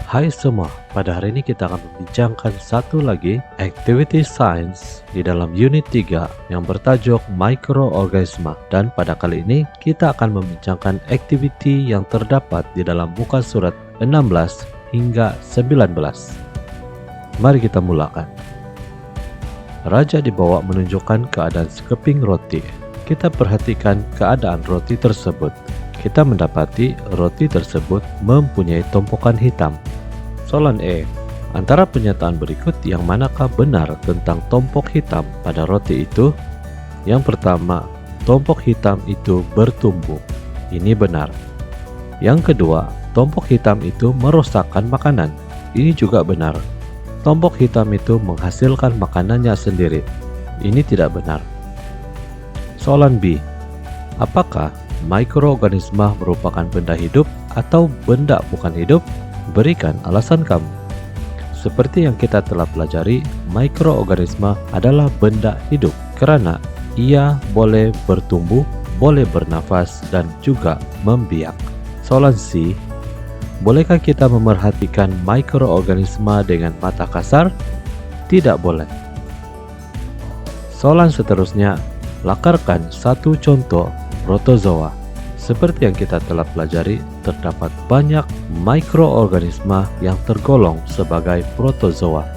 Hai semua, pada hari ini kita akan membincangkan satu lagi activity science di dalam unit 3 yang bertajuk mikroorganisme, dan pada kali ini kita akan membincangkan activity yang terdapat di dalam muka surat 16 hingga 19. Mari kita mulakan. Raja dibawa menunjukkan keadaan sekeping roti. Kita perhatikan keadaan roti tersebut. Kita mendapati roti tersebut mempunyai tumpukan hitam. Soalan E. Antara pernyataan berikut yang manakah benar tentang tompok hitam pada roti itu? Yang pertama, tompok hitam itu bertumbuh. Ini benar. Yang kedua, tompok hitam itu merosakkan makanan. Ini juga benar. Tompok hitam itu menghasilkan makanannya sendiri. Ini tidak benar. Soalan B. Apakah mikroorganisme merupakan benda hidup atau benda bukan hidup? Berikan alasan kamu. Seperti yang kita telah pelajari, mikroorganisme adalah benda hidup karena ia boleh bertumbuh, boleh bernafas, dan juga membiak. Soalan C. Bolehkah kita memerhatikan mikroorganisme dengan mata kasar? Tidak boleh. Soalan seterusnya, lakarkan satu contoh protozoa. Seperti yang kita telah pelajari, terdapat banyak mikroorganisme yang tergolong sebagai protozoa.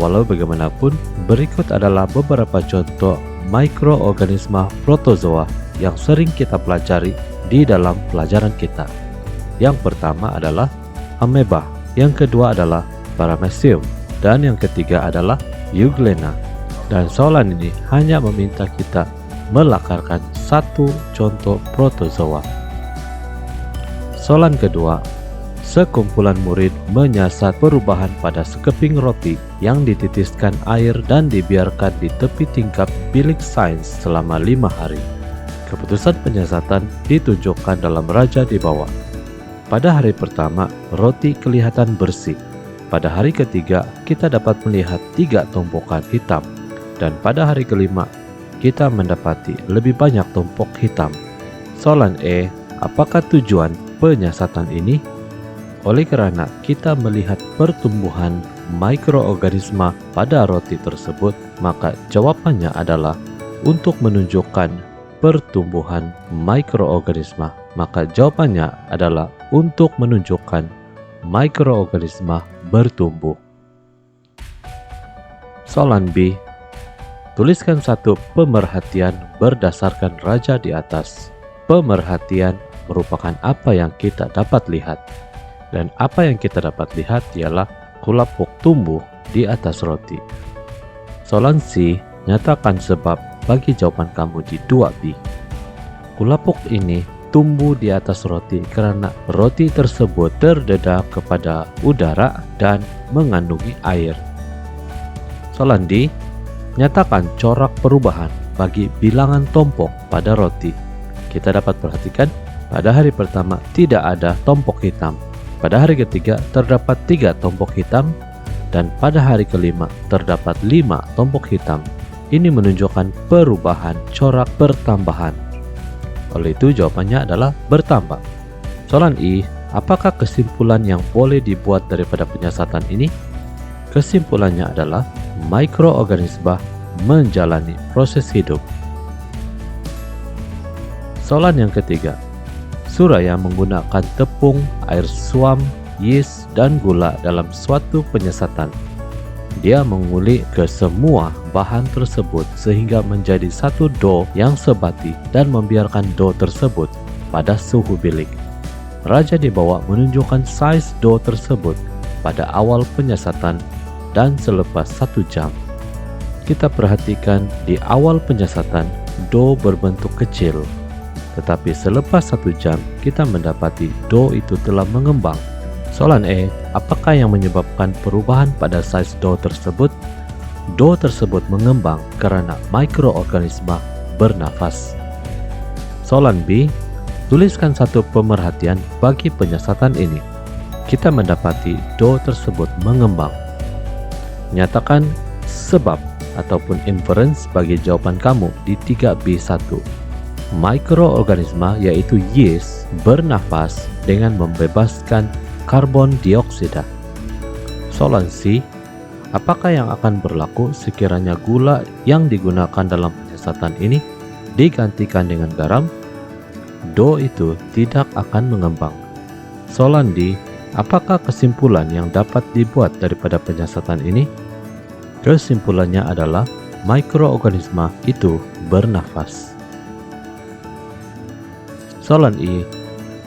Walau bagaimanapun, berikut adalah beberapa contoh mikroorganisme protozoa yang sering kita pelajari di dalam pelajaran kita. Yang pertama adalah ameba, yang kedua adalah paramecium, dan yang ketiga adalah euglena. Dan soalan ini hanya meminta kita melakarkan satu contoh protozoa. Soalan kedua, sekumpulan murid menyiasat perubahan pada sekeping roti yang dititiskan air dan dibiarkan di tepi tingkap bilik sains selama 5 hari. Keputusan penyiasatan ditunjukkan dalam raja di bawah. Pada hari pertama, roti kelihatan bersih. Pada hari ketiga, kita dapat melihat 3 tumpukan hitam. Dan pada hari kelima, kita mendapati lebih banyak tumpuk hitam. Soalan E, apakah tujuan penyiasatan ini? Oleh karena kita melihat pertumbuhan mikroorganisme pada roti tersebut, maka jawabannya adalah untuk menunjukkan pertumbuhan mikroorganisme. Maka jawabannya adalah untuk menunjukkan mikroorganisme bertumbuh. Soalan B, tuliskan satu pemerhatian berdasarkan raja di atas. Pemerhatian merupakan apa yang kita dapat lihat. Dan apa yang kita dapat lihat ialah kulapuk tumbuh di atas roti. Soalan C, nyatakan sebab bagi jawaban kamu di 2B. Kulapuk ini tumbuh di atas roti karena roti tersebut terdedah kepada udara dan mengandungi air. Soalan D, nyatakan corak perubahan bagi bilangan tompok pada roti. Kita dapat perhatikan, pada hari pertama tidak ada tompok hitam. Pada hari ketiga terdapat 3 tompok hitam. Dan pada hari kelima terdapat 5 tompok hitam. Ini menunjukkan perubahan corak pertambahan. Oleh itu jawabannya adalah bertambah. Soalan I, apakah kesimpulan yang boleh dibuat daripada penyiasatan ini? Kesimpulannya adalah mikroorganisme menjalani proses hidup. Soalan yang ketiga, Suraya menggunakan tepung, air suam, yeast, dan gula dalam suatu penyiasatan. Dia mengulik ke semua bahan tersebut sehingga menjadi satu dough yang sebati dan membiarkan dough tersebut pada suhu bilik. Raja di bawah menunjukkan saiz dough tersebut pada awal penyiasatan dan selepas 1 jam. Kita perhatikan di awal penyiasatan dough berbentuk kecil, tetapi selepas 1 jam kita mendapati dough itu telah mengembang. Soalan E, apakah yang menyebabkan perubahan pada saiz dough tersebut? Dough tersebut mengembang karena mikroorganisme bernafas. Soalan B, tuliskan satu pemerhatian bagi penyiasatan ini. Kita mendapati dough tersebut mengembang. Nyatakan sebab ataupun inference bagi jawaban kamu di 3B1. Mikroorganisme yaitu yeast bernafas dengan membebaskan karbon dioksida. Soalan C. Apakah yang akan berlaku sekiranya gula yang digunakan dalam penyiasatan ini digantikan dengan garam? Do itu tidak akan mengembang. Soalan D. Apakah kesimpulan yang dapat dibuat daripada penyiasatan ini? Kesimpulannya adalah mikroorganisma itu bernafas. Soalan E.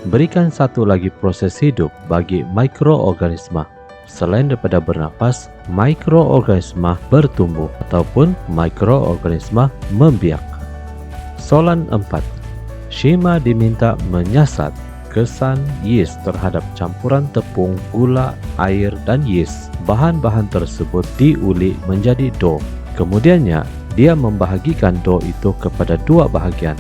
Berikan satu lagi proses hidup bagi mikroorganisma. Selain daripada bernafas, mikroorganisma bertumbuh ataupun mikroorganisma membiak. Soalan 4. Shima diminta menyiasat kesan yeast terhadap campuran tepung, gula, air, dan yeast. Bahan-bahan tersebut diuli menjadi dough. Kemudiannya, dia membahagikan dough itu kepada dua bahagian.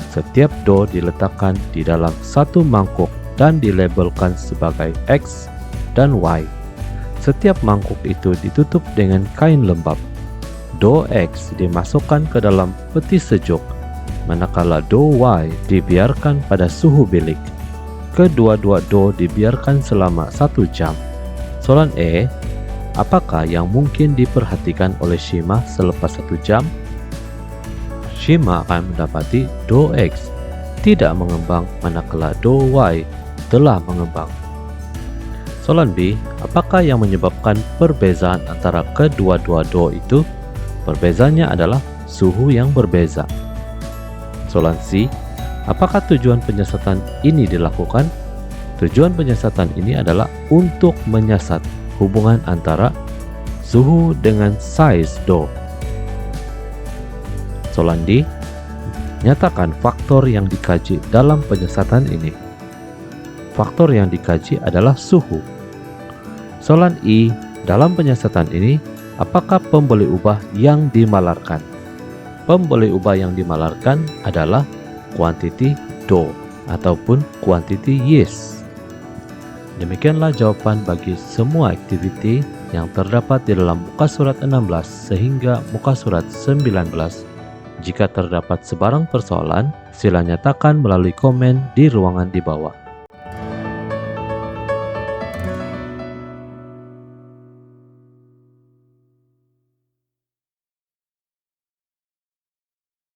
Setiap dough diletakkan di dalam satu mangkuk dan dilabelkan sebagai X dan Y. Setiap mangkuk itu ditutup dengan kain lembab. Dough X dimasukkan ke dalam peti sejuk, manakala dough Y dibiarkan pada suhu bilik. Kedua-dua dough dibiarkan selama 1 jam. Soalan E. Apakah yang mungkin diperhatikan oleh Shima selepas 1 jam? Shima akan mendapati dough X tidak mengembang manakala dough Y telah mengembang. Soalan B. Apakah yang menyebabkan perbezaan antara kedua-dua dough itu? Perbezaannya adalah suhu yang berbeza. Soalan C. Apakah tujuan penyiasatan ini dilakukan? Tujuan penyiasatan ini adalah untuk menyiasat hubungan antara suhu dengan size dough. Soalan D. Nyatakan faktor yang dikaji dalam penyiasatan ini. Faktor yang dikaji adalah suhu. Soalan E. Dalam penyiasatan ini, apakah pembeli ubah yang dimalarkan? Pembeli ubah yang dimalarkan adalah kuantiti dough ataupun kuantiti yeast. Demikianlah jawaban bagi semua aktiviti yang terdapat di dalam muka surat 16 sehingga muka surat 19. Jika terdapat sebarang persoalan, sila nyatakan melalui komen di ruangan di bawah.